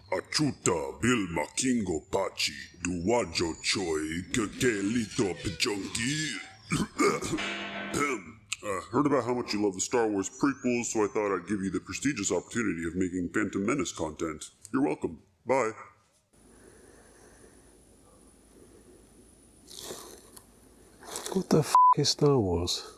Achuta bil makingo pachi duwajo choi kekelito pichongi. Heard about how much you love the Star Wars prequels, so I thought I'd give you the prestigious opportunity of making Phantom Menace content. You're welcome. Bye. What the f*** is Star Wars?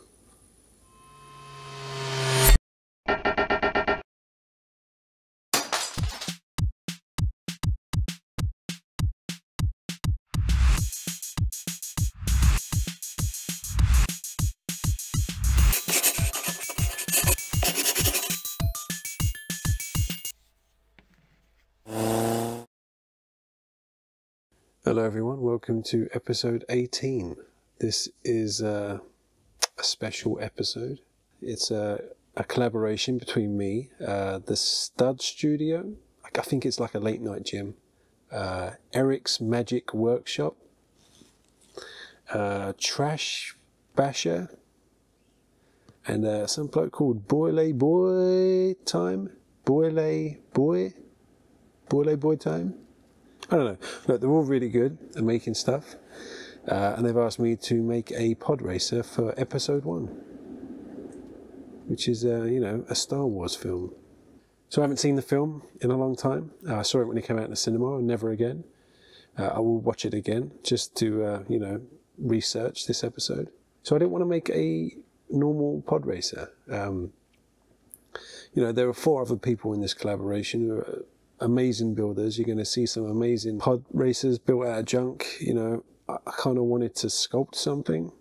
Hello everyone, welcome to episode 18. This is a special episode. It's a collaboration between me, the Stud Studio, I think it's like a late night gym, Eric's Magic Workshop, Trash Basher, and some bloke called Boyle Boy Time. I don't know. Look, they're all really good at making stuff, and they've asked me to make a PODRACER for episode 1, which is, a Star Wars film. So I haven't seen the film in a long time. I saw it when it came out in the cinema, and never again. I will watch it again just to, research this episode. So I didn't want to make a normal PODRACER. There are 4 other people in this collaboration who are amazing builders. You're going to see some amazing pod racers built out of junk. I kind of wanted to sculpt something,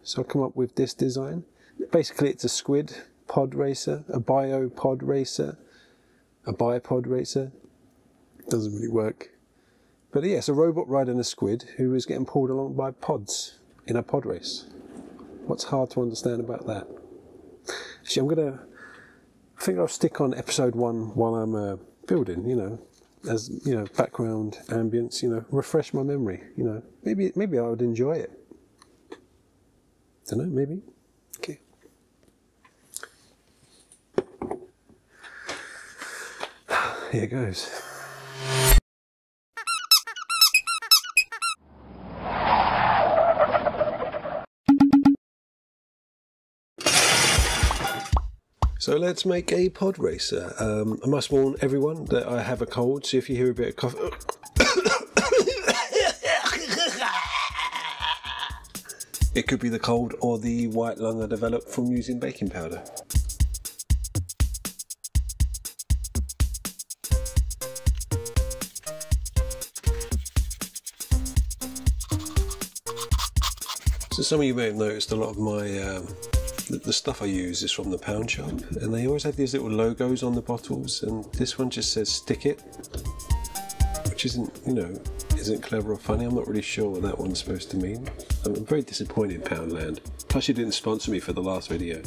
so I come up with this design. Basically it's a squid pod racer, a bio pod racer, a bipod racer. Doesn't really work, but yeah, it's a robot riding a squid who is getting pulled along by pods in a pod race. What's hard to understand about that? Actually, I think I'll stick on episode 1 while I'm building, as, background ambience, refresh my memory, maybe I would enjoy it. Don't know, maybe. Okay. Here goes. So let's make a PODRACER. I must warn everyone that I have a cold, so if you hear a bit of cough... it could be the cold or the white lung I developed from using baking powder. So some of you may have noticed a lot of my... the stuff I use is from the pound shop, and they always have these little logos on the bottles, and this one just says stick it, which isn't clever or funny. I'm not really sure what that one's supposed to mean. I'm very disappointed, Poundland. Plus you didn't sponsor me for the last video.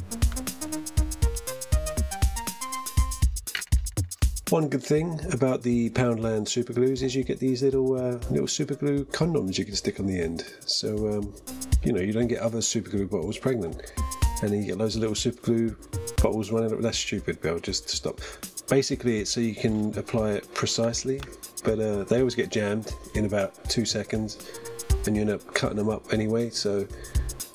One good thing about the Poundland super glues is you get these little super glue condoms you can stick on the end, so you don't get other super glue bottles pregnant. And then you get loads of little super glue bottles running up. That's stupid, Bill, just stop. Basically, it's so you can apply it precisely, but they always get jammed in about 2 seconds, and you end up cutting them up anyway, so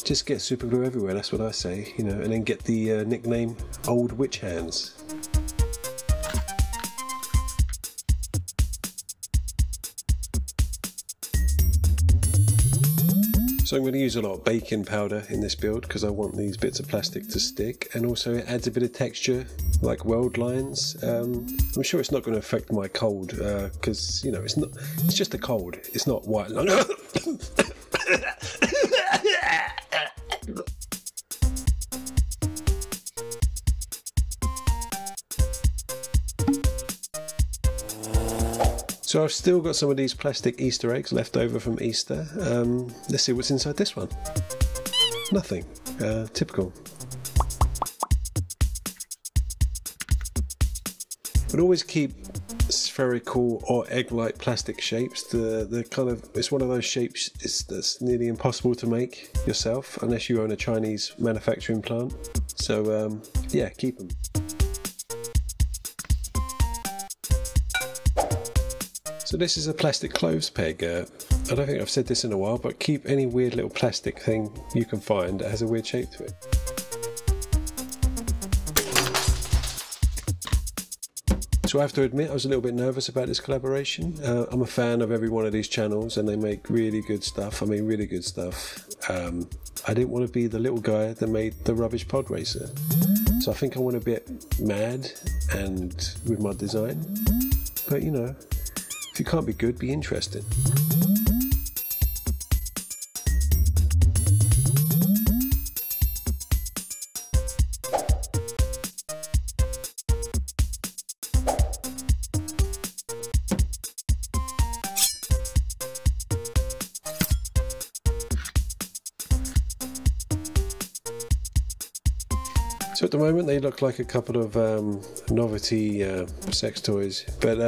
just get super glue everywhere, that's what I say, and then get the nickname Old Witch Hands. So I'm going to use a lot of baking powder in this build because I want these bits of plastic to stick, and also it adds a bit of texture, like weld lines. I'm sure it's not going to affect my cold because it's just a cold. It's not white lung. So I've still got some of these plastic Easter eggs left over from Easter. Let's see what's inside this one. Nothing. Typical. But always keep spherical or egg-like plastic shapes. It's one of those shapes that's nearly impossible to make yourself unless you own a Chinese manufacturing plant. So yeah, keep them. So this is a plastic clothes peg. I don't think I've said this in a while, but keep any weird little plastic thing you can find that has a weird shape to it. So I have to admit I was a little bit nervous about this collaboration. I'm a fan of every one of these channels and they make really good stuff. I mean really good stuff. I didn't want to be the little guy that made the rubbish PODRACER. So I think I went a bit mad and with my design. But you know, if you can't be good, be interesting. So at the moment they look like a couple of novelty sex toys, but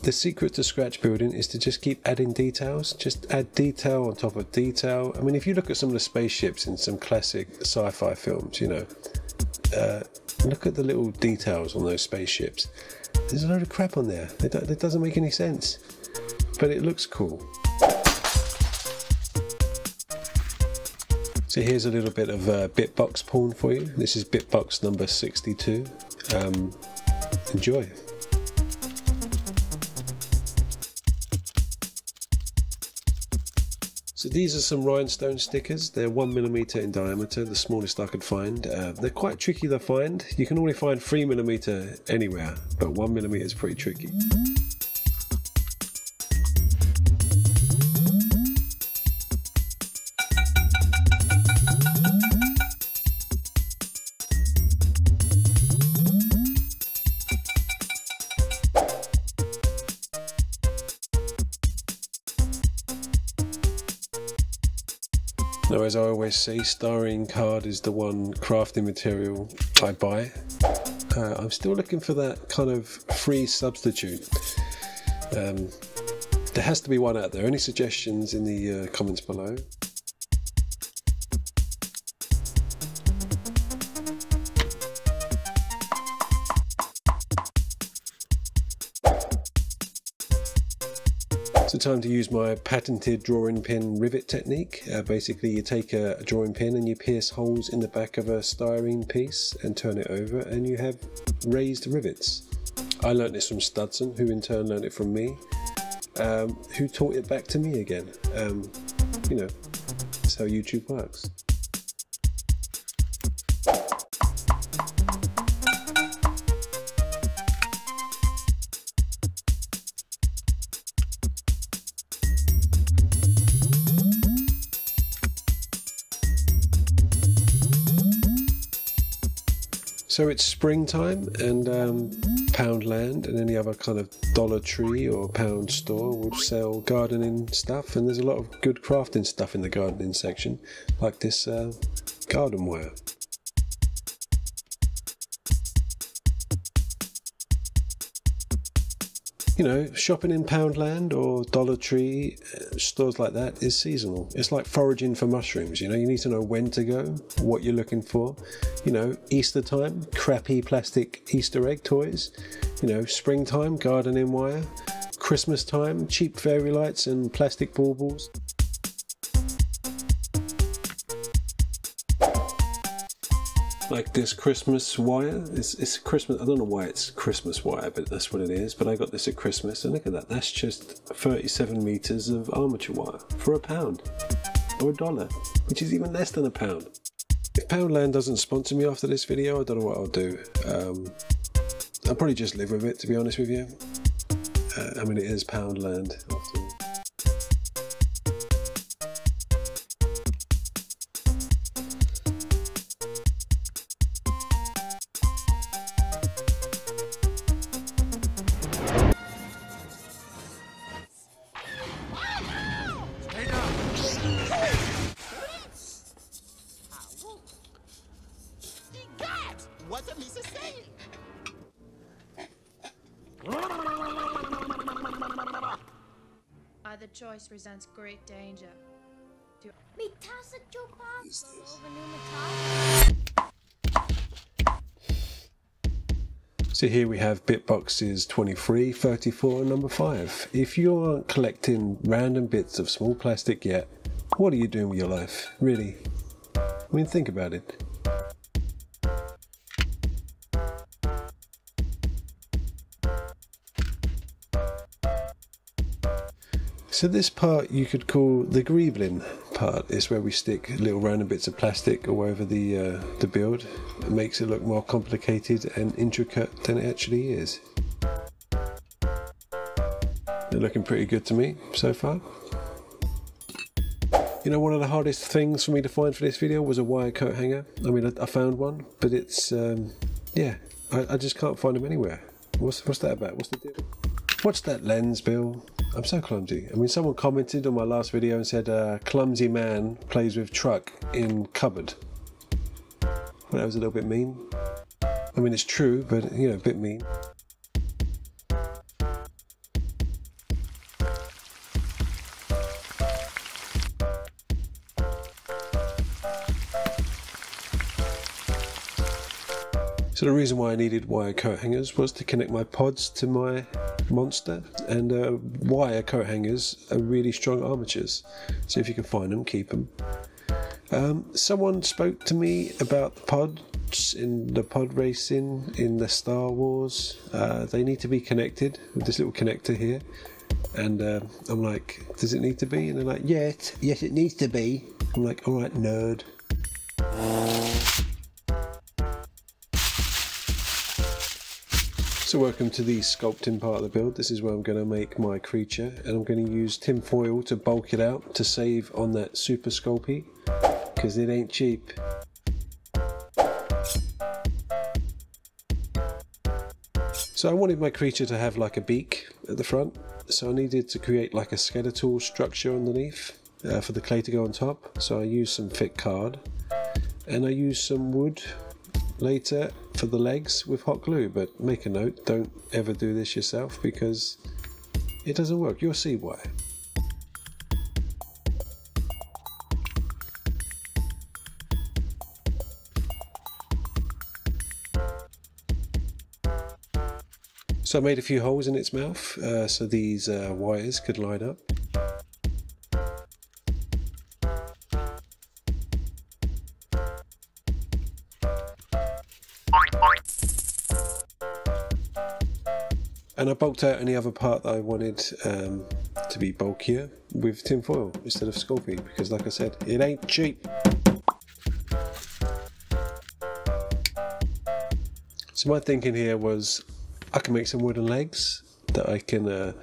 the secret to scratch building is to just keep adding details. Just add detail on top of detail. I mean, if you look at some of the spaceships in some classic sci-fi films, you know, look at the little details on those spaceships. There's a load of crap on there. It doesn't make any sense, but it looks cool. So here's a little bit of bitbox porn for you. This is bitbox number 62. Enjoy. So these are some rhinestone stickers. They're 1mm in diameter, the smallest I could find. They're quite tricky to find. You can only find 3mm anywhere, but 1mm is pretty tricky. Now, as I always say, styrene card is the one crafting material I buy. I'm still looking for that kind of free substitute. There has to be one out there. Any suggestions in the comments below? It's time to use my patented drawing pin rivet technique. Basically you take a drawing pin and you pierce holes in the back of a styrene piece and turn it over and you have raised rivets. I learnt this from Studson, who in turn learnt it from me, who taught it back to me again. You know, that's how YouTube works. So it's springtime and Poundland and any other kind of Dollar Tree or Pound store will sell gardening stuff, and there's a lot of good crafting stuff in the gardening section, like this garden wire. You know, shopping in Poundland or Dollar Tree, stores like that is seasonal. It's like foraging for mushrooms, you know, you need to know when to go, what you're looking for. You know, Easter time, crappy plastic Easter egg toys. You know, springtime, gardening wire. Christmas time, cheap fairy lights and plastic baubles. Like this Christmas wire. It's Christmas. I don't know why it's Christmas wire, but that's what it is. But I got this at Christmas, and look at that. That's just 37 meters of armature wire for £1 or $1, which is even less than £1. If Poundland doesn't sponsor me after this video, I don't know what I'll do. I'll probably just live with it, to be honest with you. I mean, it is Poundland after all. What's a Lisa saying? Either choice presents great danger. So here we have bit boxes 23, 34 and number 5. If you aren't collecting random bits of small plastic yet, what are you doing with your life? Really? I mean, think about it. So this part you could call the greebling part. It's where we stick little random bits of plastic all over the build. It makes it look more complicated and intricate than it actually is. They're looking pretty good to me so far. You know, one of the hardest things for me to find for this video was a wire coat hanger. I mean, I found one, but it's, yeah, I just can't find them anywhere. What's that about? What's the deal? What's that lens, Bill? I'm so clumsy. I mean, someone commented on my last video and said, clumsy man plays with truck in cupboard. Well, that was a little bit mean. I mean, it's true, but, you know, a bit mean. So the reason why I needed wire coat hangers was to connect my pods to my monster, and wire coat hangers are really strong armatures, so if you can find them, keep them. Someone spoke to me about the pods in the pod racing in the Star Wars. They need to be connected with this little connector here, and I'm like, does it need to be? And they're like, yes it needs to be. I'm like, alright, nerd. So welcome to the sculpting part of the build. This is where I'm going to make my creature, and I'm going to use tin foil to bulk it out to save on that super sculpey, because it ain't cheap. So I wanted my creature to have like a beak at the front, so I needed to create like a skeletal structure underneath for the clay to go on top. So I used some thick card, and I used some wood later for the legs with hot glue, but make a note, don't ever do this yourself because it doesn't work. You'll see why. So I made a few holes in its mouth so these wires could line up. And I bulked out any other part that I wanted to be bulkier with tin foil instead of Sculpey, because like I said, it ain't cheap. So my thinking here was I can make some wooden legs that I can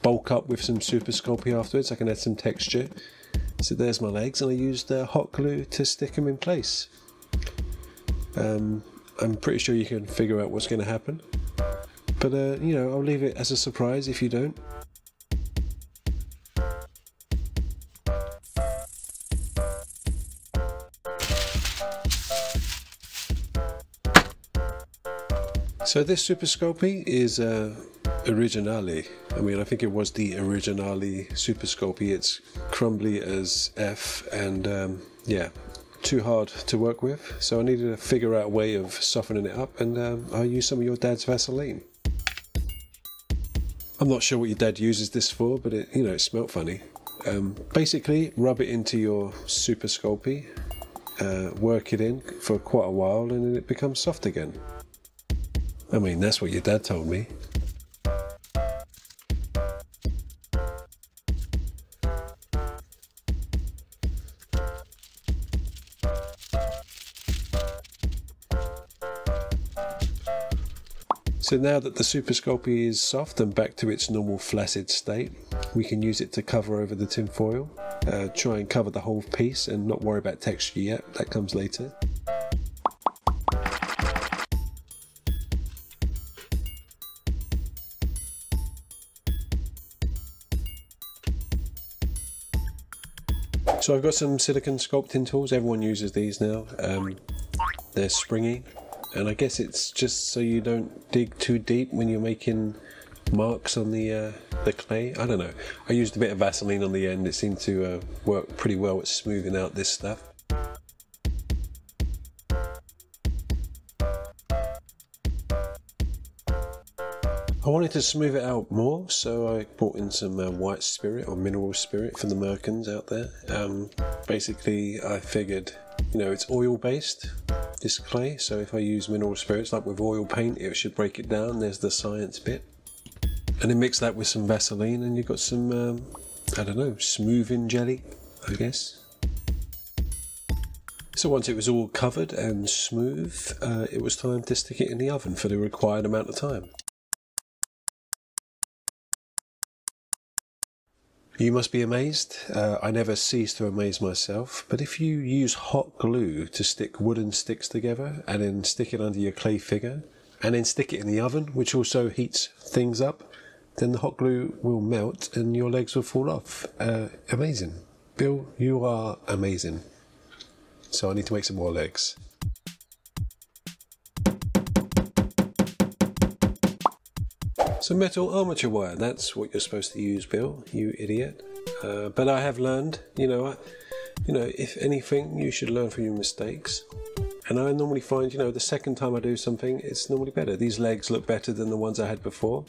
bulk up with some super Sculpey afterwards. I can add some texture. So there's my legs, and I used hot glue to stick them in place. I'm pretty sure you can figure out what's going to happen. But, you know, I'll leave it as a surprise if you don't. So this Super Sculpey is Originale. I mean, I think it was the Originale Super Sculpey. It's crumbly as F, and yeah, too hard to work with. So I needed to figure out a way of softening it up, and I used some of your dad's Vaseline. I'm not sure what your dad uses this for, but it, you know, it smelt funny. Basically, rub it into your Super Sculpey, work it in for quite a while, and then it becomes soft again. I mean, that's what your dad told me. So now that the Super Sculpey is soft and back to its normal flaccid state, we can use it to cover over the tin foil. Try and cover the whole piece and not worry about texture yet, that comes later. So I've got some silicone sculpting tools, everyone uses these now. They're springy, and I guess it's just so you don't dig too deep when you're making marks on the clay. I don't know. I used a bit of Vaseline on the end. It seemed to work pretty well at smoothing out this stuff. I wanted to smooth it out more, so I brought in some white spirit or mineral spirit for the merkins out there. Basically, I figured, you know, it's oil based, this clay, so if I use mineral spirits like with oil paint, it should break it down. There's the science bit. And then mix that with some Vaseline and you've got some, I don't know, smoothing jelly, I guess. So once it was all covered and smooth, it was time to stick it in the oven for the required amount of time. You must be amazed. I never cease to amaze myself, but if you use hot glue to stick wooden sticks together and then stick it under your clay figure and then stick it in the oven, which also heats things up, then the hot glue will melt and your legs will fall off. Amazing. Bill, you are amazing. So I need to make some more legs. So metal armature wire, that's what you're supposed to use, Bill, you idiot. But I have learned, you know, if anything, you should learn from your mistakes. And I normally find, you know, the second time I do something, it's normally better. These legs look better than the ones I had before.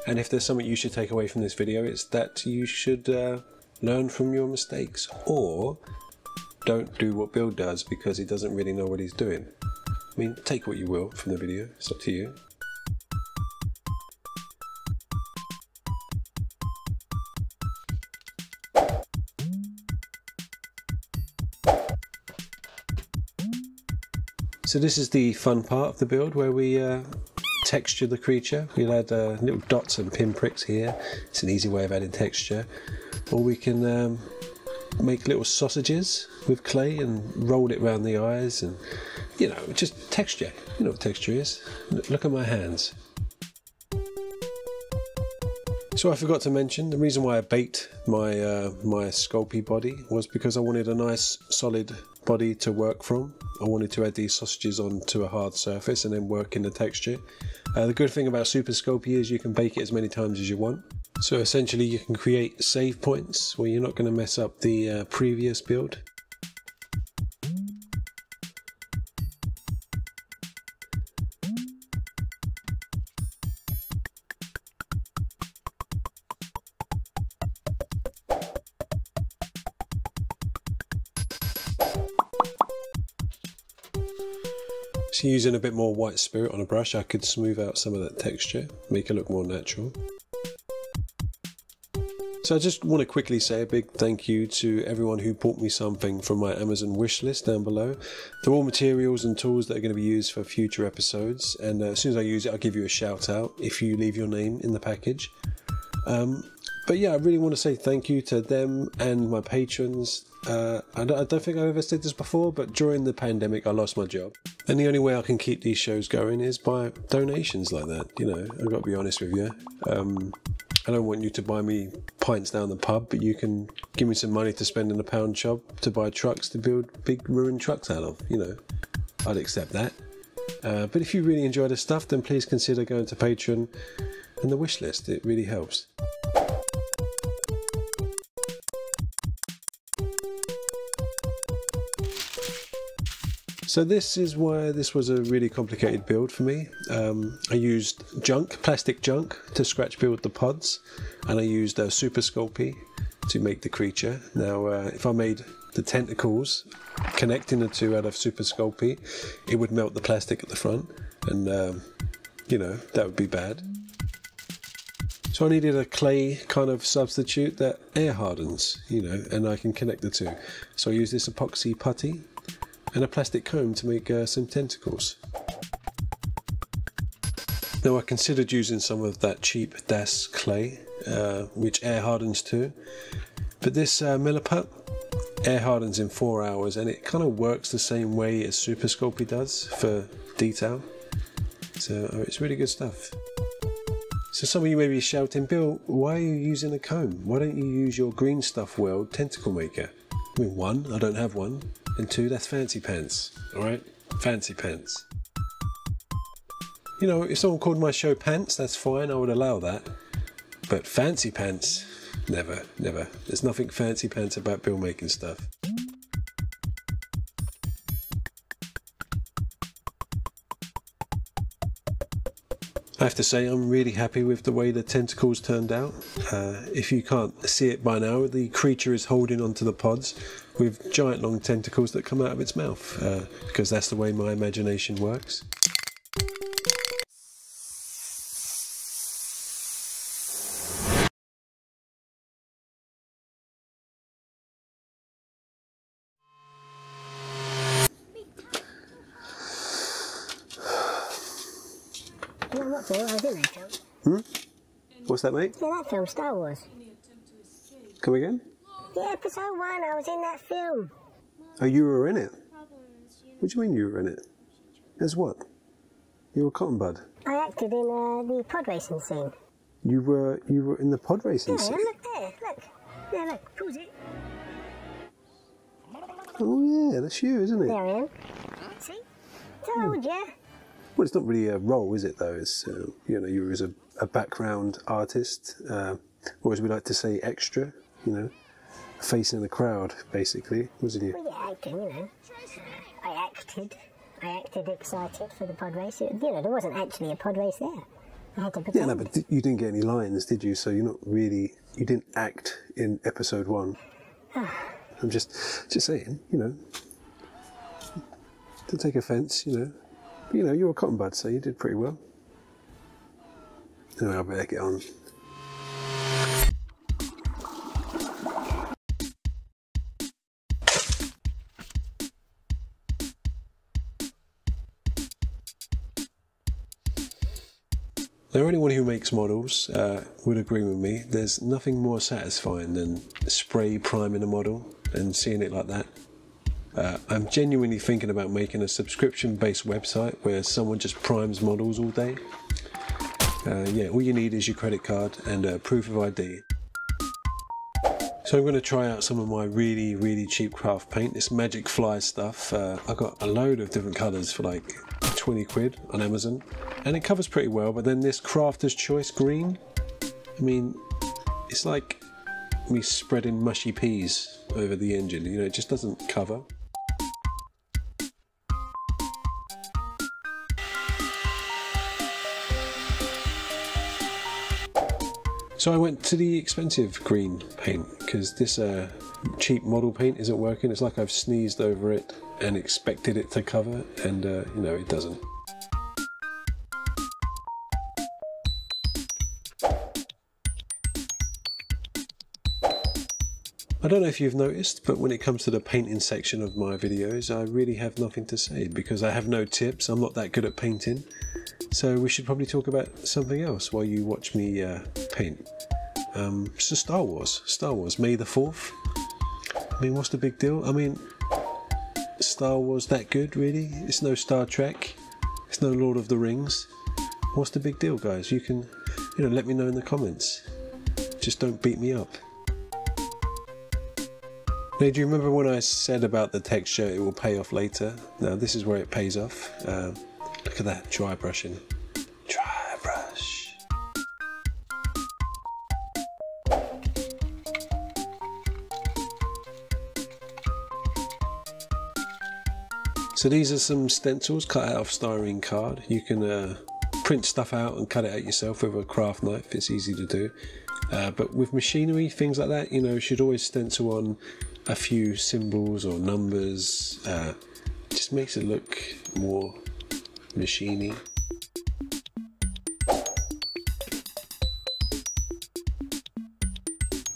And if there's something you should take away from this video, it's that you should learn from your mistakes. Or don't do what Bill does because he doesn't really know what he's doing. I mean, take what you will from the video, it's up to you. So this is the fun part of the build where we texture the creature. We'll add little dots and pinpricks here. It's an easy way of adding texture. Or we can make little sausages with clay and roll it around the eyes and, you know, just texture. You know what texture is. Look at my hands. So I forgot to mention, the reason why I baked my my Sculpey body was because I wanted a nice solid body to work from. I wanted to add these sausages onto a hard surface and then work in the texture. The good thing about Super Sculpey is you can bake it as many times as you want. So essentially you can create save points where you're not going to mess up the previous build. So using a bit more white spirit on a brush, I could smooth out some of that texture, make it look more natural. So I just want to quickly say a big thank you to everyone who bought me something from my Amazon wish list down below. They're all materials and tools that are going to be used for future episodes, and as soon as I use it I'll give you a shout out if you leave your name in the package. But yeah, I really want to say thank you to them and my patrons. I don't think I've ever said this before, but during the pandemic I lost my job. And the only way I can keep these shows going is by donations like that, you know, I've got to be honest with you. I don't want you to buy me pints down the pub, but you can give me some money to spend in a pound shop to buy trucks to build big ruined trucks out of, you know. I'd accept that. But if you really enjoy this stuff, then please consider going to Patreon and the wish list, it really helps. So this is why this was a really complicated build for me. I used plastic junk to scratch build the pods, and I used Super Sculpey to make the creature. Now if I made the tentacles connecting the two out of Super Sculpey, it would melt the plastic at the front, and you know, that would be bad. So I needed a clay kind of substitute that air hardens, you know, and I can connect the two. So I used this epoxy putty and a plastic comb to make some tentacles. Now I considered using some of that cheap Das clay, which air hardens too, but this Milliput air hardens in 4 hours, and it kind of works the same way as Super Sculpey does for detail. So it's really good stuff. So some of you may be shouting, Bill, why are you using a comb? Why don't you use your Green Stuff World tentacle maker? I mean, 1, I don't have one, and 2, that's fancy pants, alright? Fancy pants. You know, if someone called my show pants, that's fine, I would allow that. But fancy pants, never, never. There's nothing fancy pants about Bill making stuff. I have to say I'm really happy with the way the tentacles turned out. If you can't see it by now, the creature is holding onto the pods with giant long tentacles that come out of its mouth, because that's the way my imagination works. You know what film I was in that film? What's that, mate? Yeah, that film, Star Wars. Come again? Yeah, episode 1, I was in that film. Oh, you were in it? What do you mean you were in it? As what? You were Cotton Bud? I acted in the pod racing scene. You were in the pod racing Yeah, scene? look there, look. Yeah, look, pause it. Oh yeah, that's you, isn't it? There I am. See? Told ya. Well, it's not really a role, is it, though? It's, you know, you were as a background artist, or as we like to say, extra, you know, a face in the crowd, basically, wasn't you? Well, yeah, acting, you know. I acted excited for the pod race. You know, there wasn't actually a pod race there. I had to pretend. Yeah, no, but you didn't get any lines, did you? So you're not really, you didn't act in episode 1. I'm just saying, you know, don't take offence, you know. But, you know, you're a Cotton Bud, so you did pretty well. Anyway, I better get on. Now, anyone who makes models would agree with me. There's nothing more satisfying than spray priming a model and seeing it like that. I'm genuinely thinking about making a subscription-based website where someone just primes models all day. Yeah, all you need is your credit card and proof of ID. So I'm going to try out some of my really, really cheap craft paint, this Magic Fly stuff. I got a load of different colours for like 20 quid on Amazon, and it covers pretty well. But then this Crafter's Choice green, I mean, it's like me spreading mushy peas over the engine, you know, it just doesn't cover. So I went to the expensive green paint because this cheap model paint isn't working. It's like I've sneezed over it and expected it to cover, and you know, it doesn't. I don't know if you've noticed, but when it comes to the painting section of my videos, I really have nothing to say because I have no tips. I'm not that good at painting. So we should probably talk about something else while you watch me paint. So Star Wars, May the 4th. I mean, what's the big deal? I mean, Star Wars that good, really? It's no Star Trek. It's no Lord of the Rings. What's the big deal, guys? You can, you know, let me know in the comments. Just don't beat me up. Now, do you remember when I said about the texture, it will pay off later? Now, this is where it pays off. Look at that, dry brushing. Dry brush. So these are some stencils cut out of styrene card. You can print stuff out and cut it out yourself with a craft knife. It's easy to do. But with machinery, things like that, you know, you should always stencil on a few symbols or numbers. Just makes it look more machiney.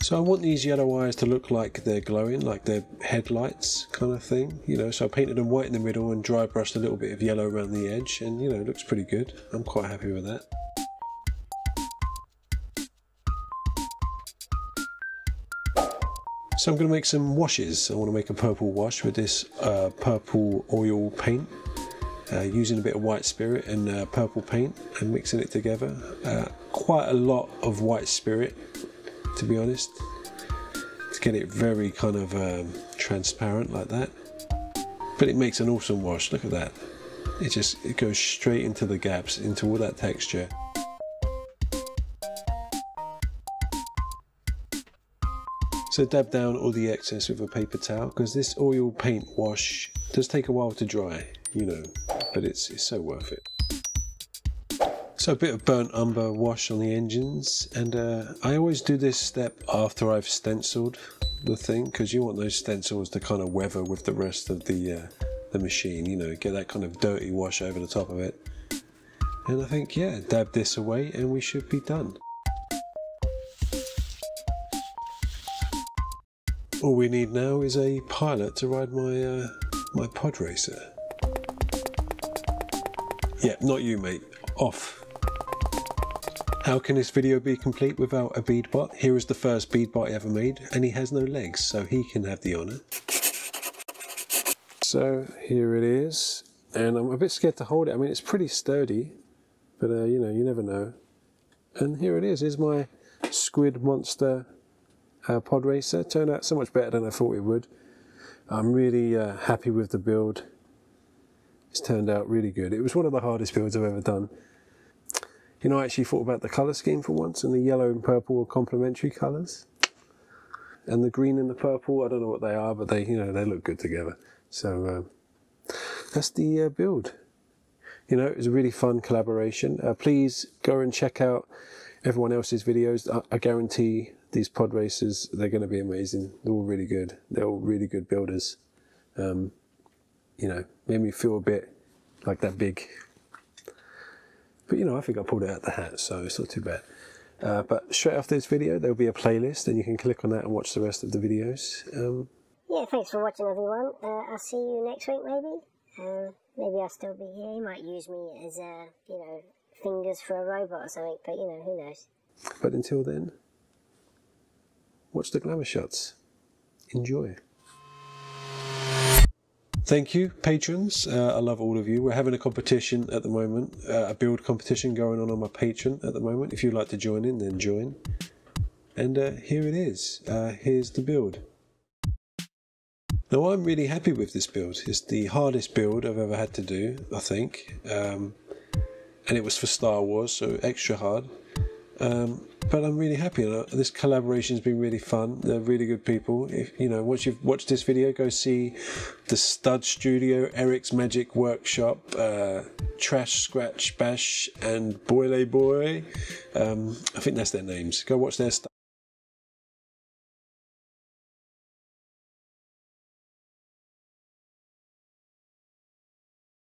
So I want these yellow wires to look like they're glowing, like they're headlights kind of thing, you know, so I painted them white in the middle and dry brushed a little bit of yellow around the edge, and you know, it looks pretty good. I'm quite happy with that. So I'm going to make some washes. I want to make a purple wash with this purple oil paint, using a bit of white spirit and purple paint and mixing it together. Quite a lot of white spirit, to be honest, to get it very kind of transparent like that. But it makes an awesome wash. Look at that. It goes straight into the gaps, into all that texture. So dab down all the excess with a paper towel, because this oil paint wash does take a while to dry, you know, but it's so worth it. So a bit of burnt umber wash on the engines, and I always do this step after I've stenciled the thing, because you want those stencils to kind of weather with the rest of the machine, you know, get that kind of dirty wash over the top of it. And I think, yeah, dab this away and we should be done. All we need now is a pilot to ride my my PODRACER. Yeah, not you, mate. Off. How can this video be complete without a bead bot? Here is the first bead bot ever made, and he has no legs, so he can have the honour. So here it is, and I'm a bit scared to hold it. I mean, it's pretty sturdy, but you know, you never know. And here it is. Here's my squid monster PODRACER. Turned out so much better than I thought it would. I'm really happy with the build. It's turned out really good. It was one of the hardest builds I've ever done. You know, I actually thought about the colour scheme for once, and the yellow and purple are complementary colours. And the green and the purple, I don't know what they are, but they, you know, they look good together. So that's the build. You know, it was a really fun collaboration. Please go and check out everyone else's videos. I guarantee these PODRACERs, they're going to be amazing. They're all really good. They're all really good builders. You know, made me feel a bit like that big. But you know, I think I pulled it out the hat, so it's not too bad. But straight after this video, there'll be a playlist, and you can click on that and watch the rest of the videos. Yeah, thanks for watching, everyone. I'll see you next week, maybe. Maybe I'll still be here. He might use me as, you know, fingers for a robot or something, but you know, who knows. But until then, watch the glamour shots. Enjoy. Thank you, patrons. I love all of you. We're having a competition at the moment, a build competition going on my Patreon at the moment. If you'd like to join in, then join. And here it is. Here's the build. Now, I'm really happy with this build. It's the hardest build I've ever had to do, I think. And it was for Star Wars, so extra hard. But I'm really happy. This collaboration's been really fun. They're really good people. If you know, once you've watched this video, go see the Stud Studio, Eric's Magic Workshop, Trash Scratch Bash, and Boyle Boy. I think that's their names. Go watch their stuff.